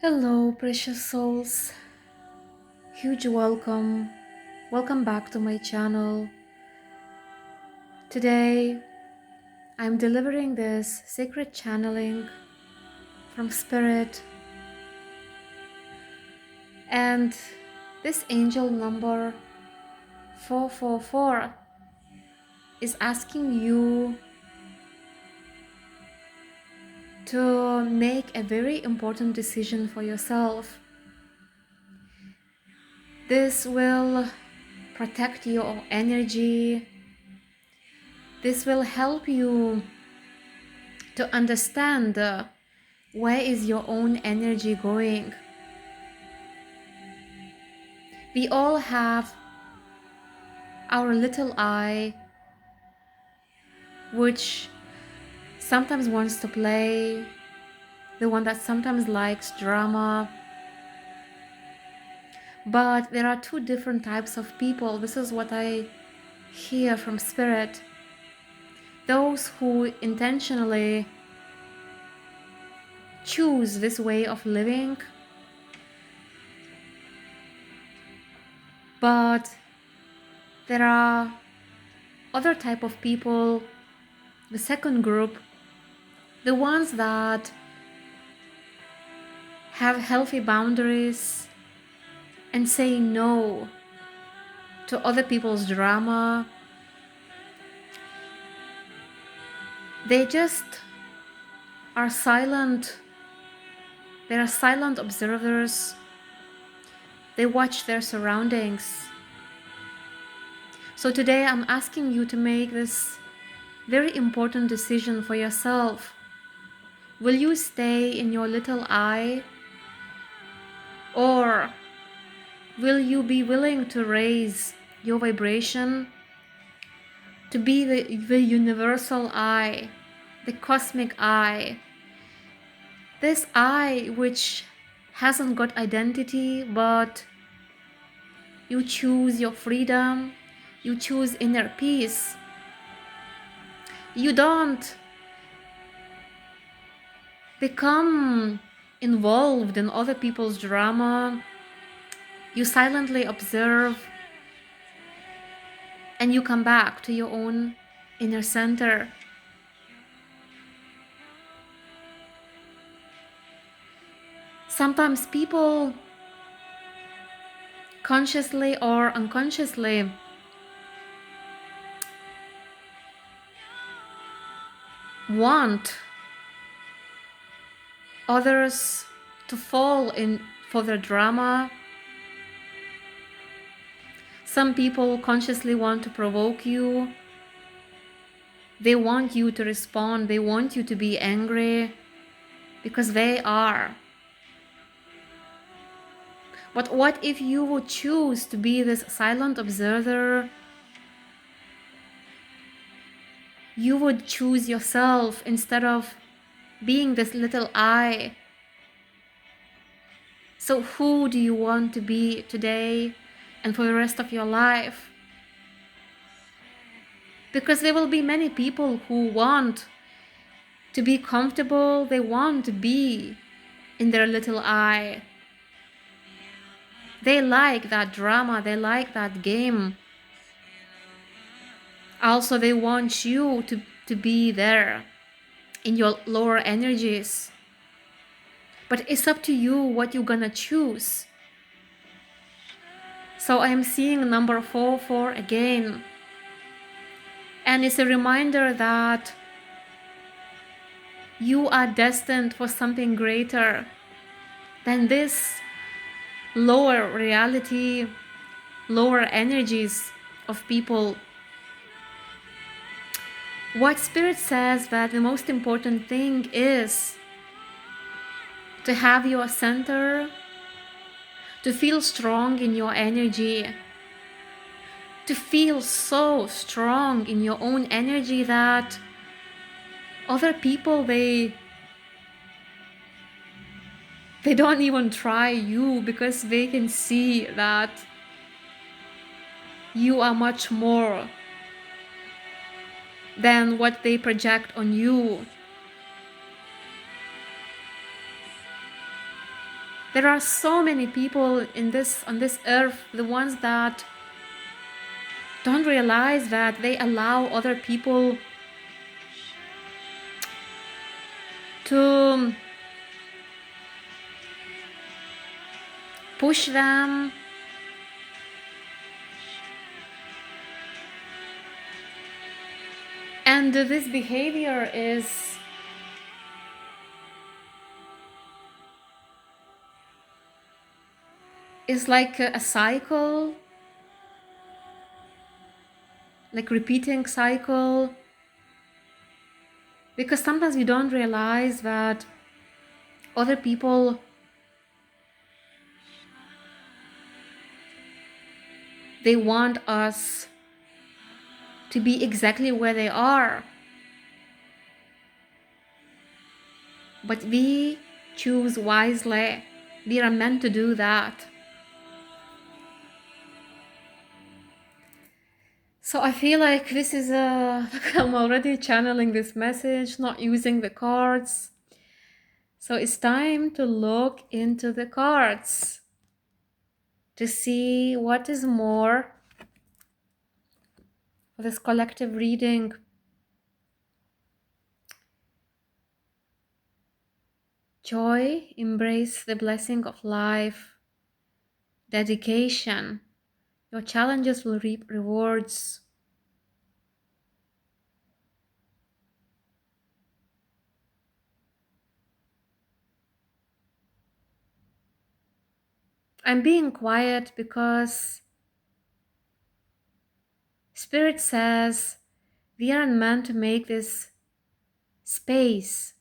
Hello, precious souls. Huge welcome. Welcome back to my channel. Today, I'm delivering this sacred channeling from Spirit. And this angel number 444 is asking you to make a very important decision for yourself. This will protect your energy. This will help you to understand where is your own energy going. We all have our little eye, which sometimes wants to play, the one that sometimes likes drama. But there are two different types of people. This is what I hear from Spirit. Those who intentionally choose this way of living, but there are other type of people, the second group, the ones that have healthy boundaries and say no to other people's drama. They just are silent. They are silent observers. They watch their surroundings. So today I'm asking you to make this very important decision for yourself. Will you stay in your little eye, or will you be willing to raise your vibration to be the universal eye, the cosmic eye, this eye which hasn't got identity, but you choose your freedom, you choose inner peace. You don't become involved in other people's drama. You silently observe and you come back to your own inner center. Sometimes people consciously or unconsciously want others to fall in for their drama. Some people consciously want to provoke you. They want you to respond. They want you to be angry because they are. But what if you would choose to be this silent observer? You would choose yourself instead of being this little I. So who do you want to be today and for the rest of your life? Because there will be many people who want to be comfortable. They want to be in their little I. They like that drama. They like that game. Also, they want you to be there in your lower energies. But it's up to you what you're gonna choose. So I am seeing number 44 again. And it's a reminder that you are destined for something greater than this lower reality, lower energies of people. What Spirit says that the most important thing is to have your center, to feel strong in your energy, to feel so strong in your own energy that other people, they don't even try you because they can see that you are much more than what they project on you. There are so many people on this earth, the ones that don't realize that they allow other people to push them, and this behavior is like a cycle, like repeating cycle, because sometimes we don't realize that other people, they want us to be exactly where they are, but we choose wisely. We are meant to do that. So I feel like this is I'm already channeling this message, not using the cards. So it's time to look into the cards to see what is more for this collective reading. Joy, embrace the blessing of life. Dedication, your challenges will reap rewards. I'm being quiet because Spirit says we aren't meant to make this space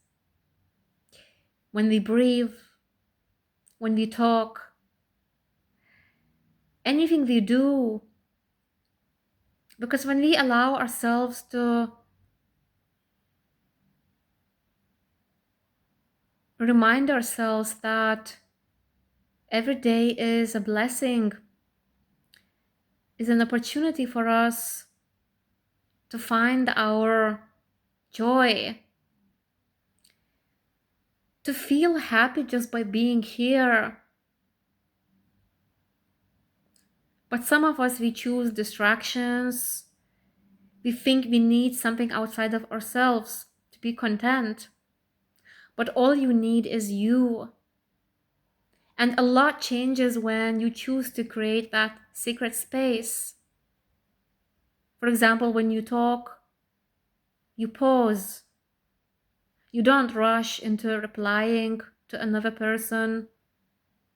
when we breathe, when we talk, anything we do. Because when we allow ourselves to remind ourselves that every day is a blessing, is an opportunity for us to find our joy, to feel happy just by being here. But some of us, we choose distractions. We think we need something outside of ourselves to be content. But all you need is you. And a lot changes when you choose to create that secret space. For example, when you talk, you pause. You don't rush into replying to another person.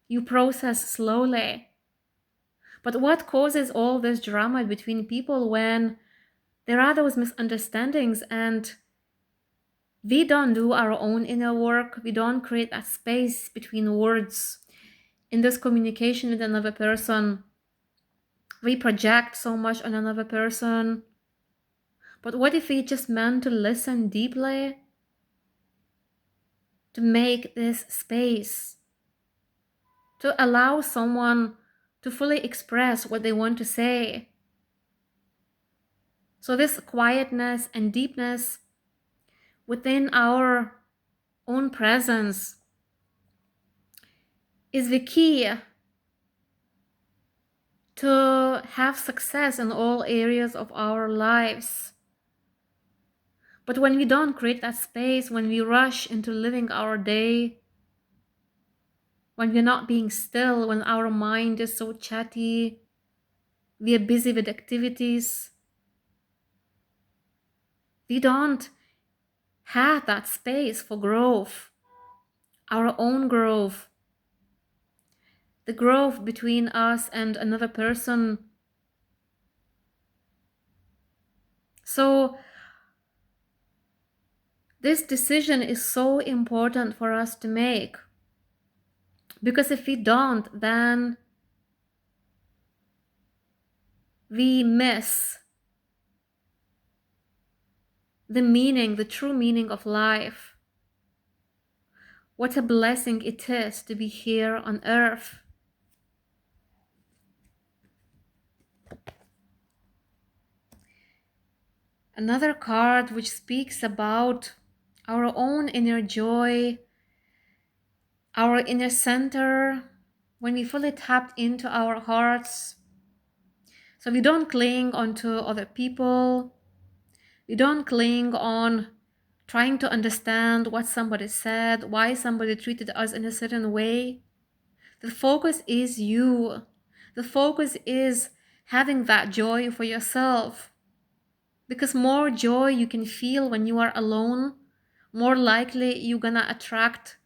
You process slowly. But what causes all this drama between people when there are those misunderstandings and we don't do our own inner work? We don't create that space between words in this communication with another person. We project so much on another person. But what if we just meant to listen deeply? To make this space, to allow someone to fully express what they want to say. So this quietness and deepness within our own presence is the key to have success in all areas of our lives. But when we don't create that space, when we rush into living our day, when we're not being still, when our mind is so chatty, we are busy with activities, we don't have that space for growth, our own growth, the growth between us and another person. So this decision is so important for us to make, because if we don't, then we miss the meaning, the true meaning of life. What a blessing it is to be here on earth. Another card which speaks about our own inner joy our inner center, when we fully tapped into our hearts. So we don't cling onto other people. We don't cling on trying to understand what somebody said, why somebody treated us in a certain way. The focus is you. The focus is having that joy for yourself. Because more joy you can feel when you are alone, more likely you're gonna attract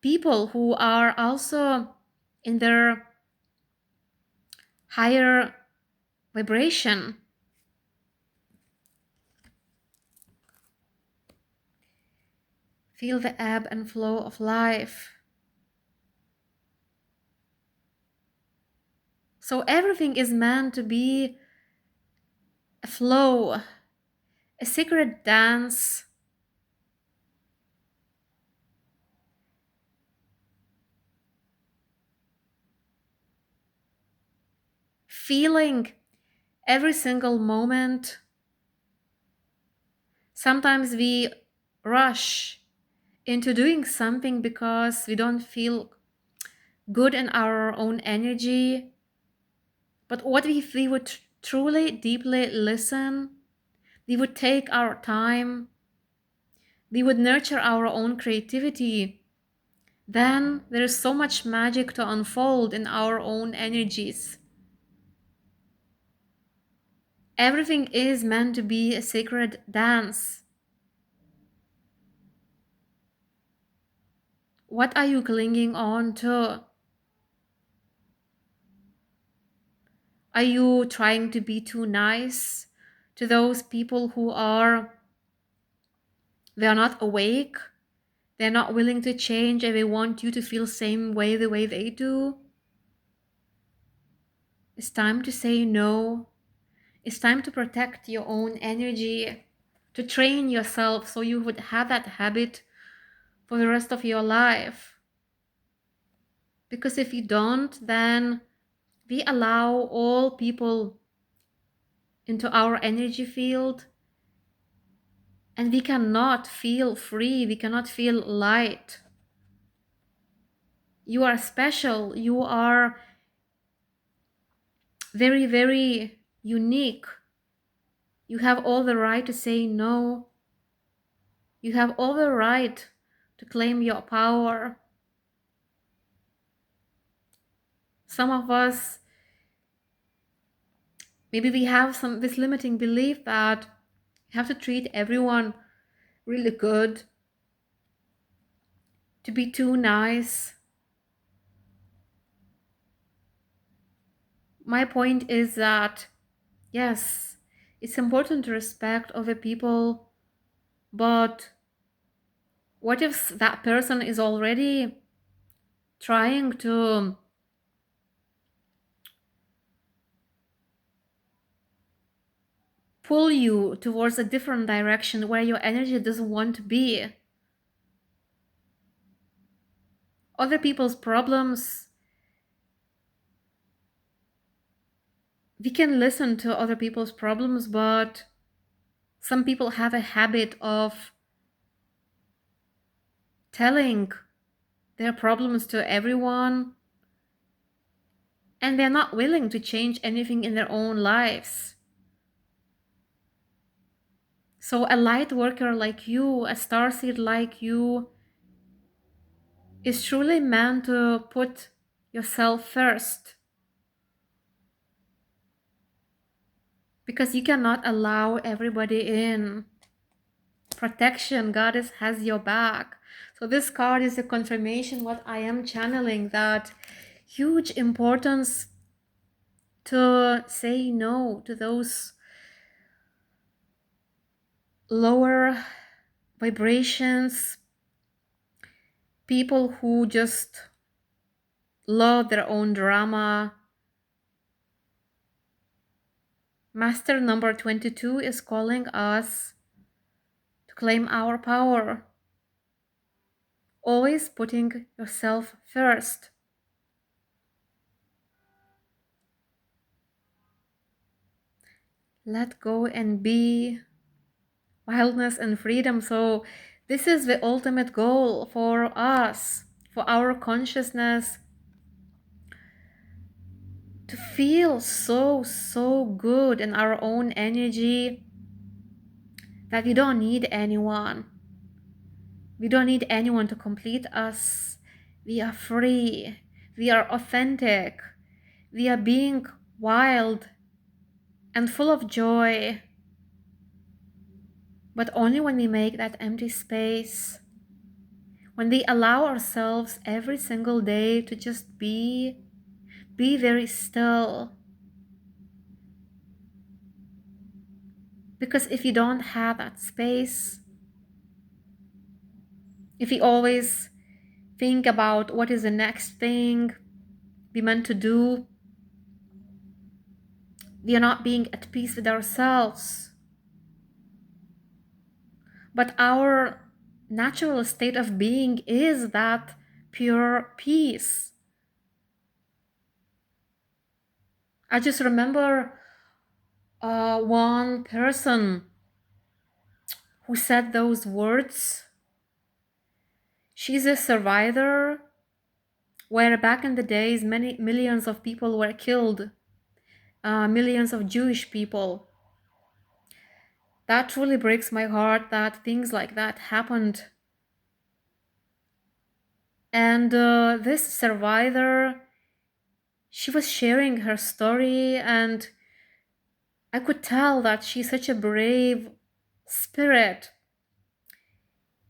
people who are also in their higher vibration. Feel the ebb and flow of life. So everything is meant to be a flow, a secret dance, feeling every single moment. Sometimes we rush into doing something because we don't feel good in our own energy. But what if we would truly, deeply listen? We would take our time. We would nurture our own creativity. Then there is so much magic to unfold in our own energies. Everything is meant to be a sacred dance. What are you clinging on to? Are you trying to be too nice to those people who they are not awake? They're not willing to change and they want you to feel same way the way they do? It's time to say no. It's time to protect your own energy, to train yourself so you would have that habit for the rest of your life. Because if you don't, then we allow all people into our energy field and we cannot feel free, we cannot feel light. You are special, you are very, very unique. You have all the right to say no. You have all the right to claim your power. Some of us, maybe we have this limiting belief that you have to treat everyone really good, to be too nice. My point is that, yes, it's important to respect other people, but what if that person is already trying to pull you towards a different direction where your energy doesn't want to be? Other people's problems, we can listen to other people's problems, but some people have a habit of telling their problems to everyone, and they're not willing to change anything in their own lives. So a light worker like you, a starseed like you, is truly meant to put yourself first, because you cannot allow everybody in. Protection, Goddess has your back. So this card is a confirmation what I am channeling, that huge importance to say no to those lower vibrations, people who just love their own drama. Master number 22 is calling us to claim our power, always putting yourself first. Let go and be, wildness and freedom. So This is the ultimate goal for us, for our consciousness, to feel so good in our own energy that we don't need anyone. We don't need anyone to complete us. We are free. We are authentic. We are being wild and full of joy. But only when we make that empty space, when we allow ourselves every single day to just be very still. Because if you don't have that space, if we always think about what is the next thing we meant to do, we are not being at peace with ourselves. But our natural state of being is that pure peace. I just remember one person who said those words. She's a survivor where back in the days many millions of people were killed, millions of Jewish people. That truly breaks my heart that things like that happened. And this survivor, she was sharing her story, and I could tell that she's such a brave spirit.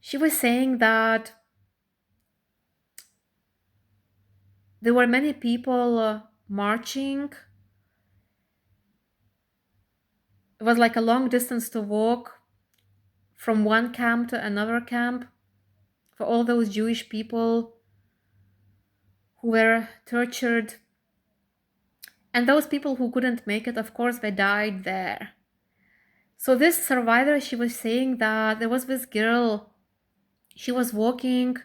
She was saying that there were many people marching. It was like a long distance to walk from one camp to another camp for all those Jewish people who were tortured. And those people who couldn't make it, of course, they died there. So this survivor, she was saying that there was this girl, she was walking,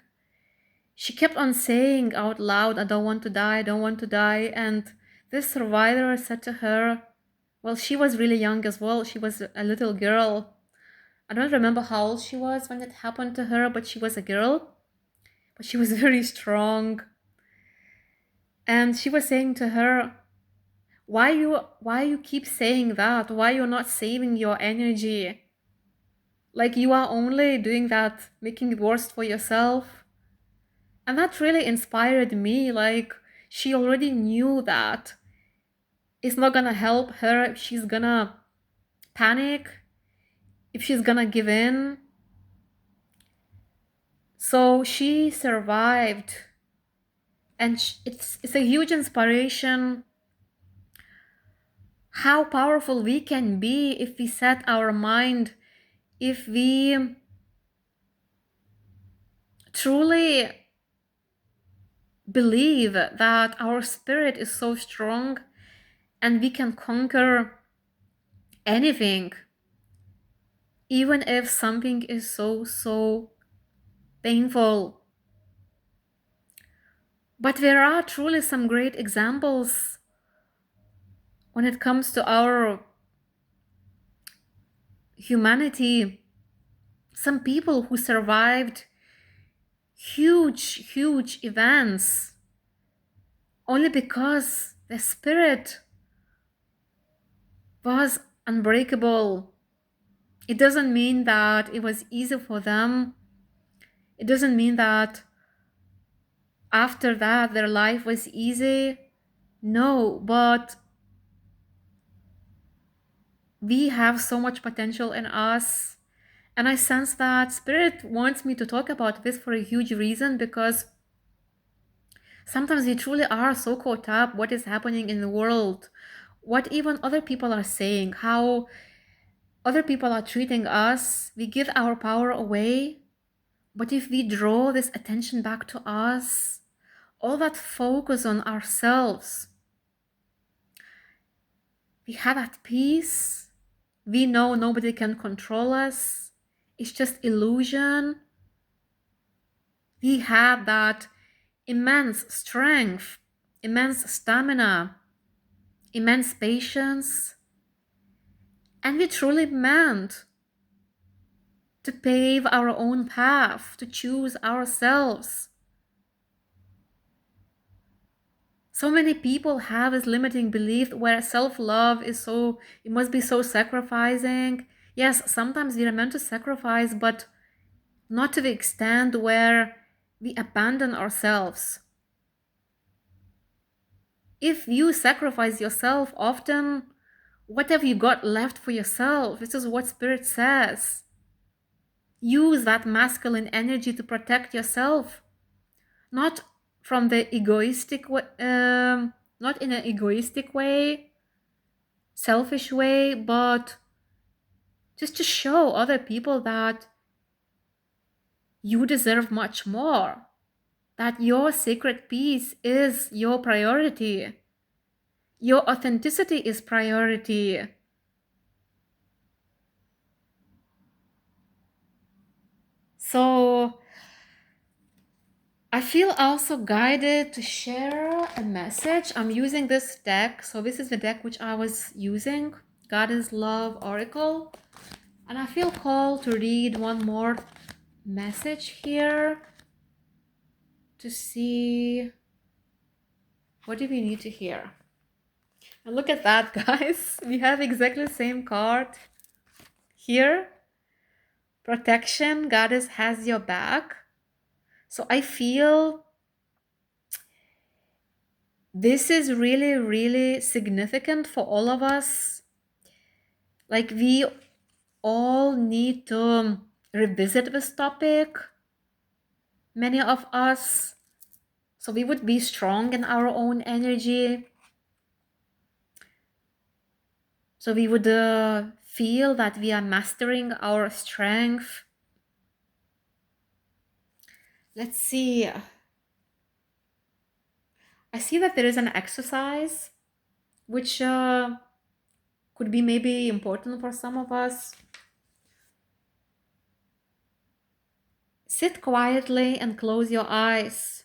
she kept on saying out loud, I don't want to die, I don't want to die. And this survivor said to her, well, she was really young as well. She was a little girl. I don't remember how old she was when it happened to her, but she was a girl. But she was very strong. And she was saying to her, why you keep saying that? Why you're not saving your energy? Like you are only doing that, making it worse for yourself. And that really inspired me. Like she already knew that it's not gonna help her if she's gonna panic, if she's gonna give in. So she survived. And it's a huge inspiration how powerful we can be if we set our mind, if we truly believe that our spirit is so strong and we can conquer anything, even if something is so painful. But there are truly some great examples when it comes to our humanity. Some people who survived huge events only because the spirit was unbreakable. It doesn't mean that it was easy for them. It doesn't mean that after that their life was easy. No, but we have so much potential in us. And I sense that Spirit wants me to talk about this for a huge reason, because sometimes we truly are so caught up what is happening in the world, what even other people are saying, how other people are treating us. We give our power away. But if we draw this attention back to us, all that focus on ourselves, we have that peace. We know nobody can control us. It's just illusion. We have that immense strength, immense stamina, immense patience. And we truly meant to pave our own path, to choose ourselves. So many people have this limiting belief where self-love is so, it must be so sacrificing. Yes, sometimes we are meant to sacrifice, but not to the extent where we abandon ourselves. If you sacrifice yourself often, what have you got left for yourself? This is what Spirit says. Use that masculine energy to protect yourself, not from the egoistic way, not in an egoistic way, selfish way, but just to show other people that you deserve much more, that your sacred peace is your priority, your authenticity is priority. So I feel also guided to share a message. I'm using this deck. So this is the deck which I was using, Goddess Love Oracle. And I feel called to read one more message here to see what do we need to hear. And look at that, guys. We have exactly the same card here. Protection, Goddess has your back. So I feel this is really, really significant for all of us. Like we all need to revisit this topic, many of us, so we would be strong in our own energy. So we would feel that we are mastering our strength. Let's see. I see that there is an exercise which could be maybe important for some of us. Sit quietly and close your eyes.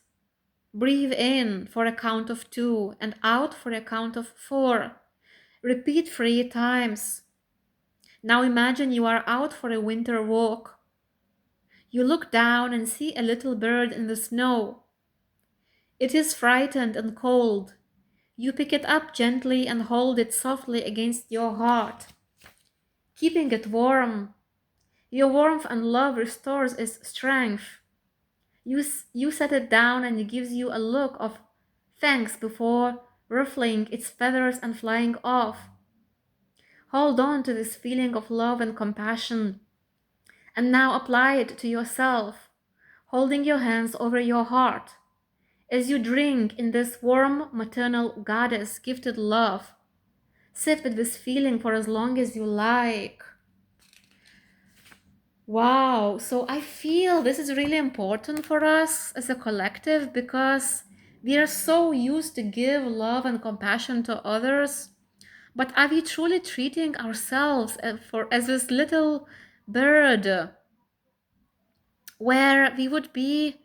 Breathe in for a count of 2 and out for a count of 4. Repeat 3 times. Now imagine you are out for a winter walk. You look down and see a little bird in the snow. It is frightened and cold. You pick it up gently and hold it softly against your heart, keeping it warm. Your warmth and love restores its strength. You set it down and it gives you a look of thanks before ruffling its feathers and flying off. Hold on to this feeling of love and compassion, and now apply it to yourself, holding your hands over your heart. As you drink in this warm maternal goddess gifted love, sit with this feeling for as long as you like. Wow, so I feel this is really important for us as a collective because we are so used to give love and compassion to others, but are we truly treating ourselves as this little bird where we would be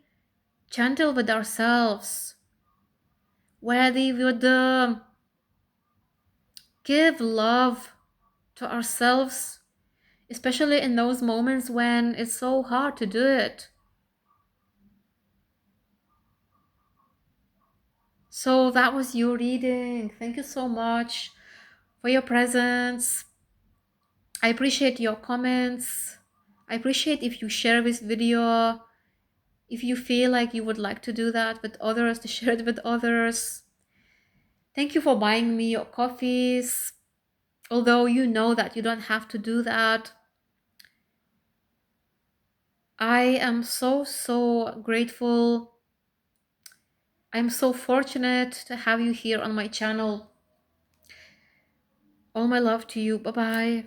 gentle with ourselves, where we would give love to ourselves, especially in those moments when it's so hard to do it. So that was your reading. Thank you so much for your presence. I appreciate your comments. I appreciate if you share this video, if you feel like you would like to do that with others, to share it with others. Thank you for buying me your coffees. Although you know that you don't have to do that. I am so grateful. I'm so fortunate to have you here on my channel. All my love to you. Bye-bye.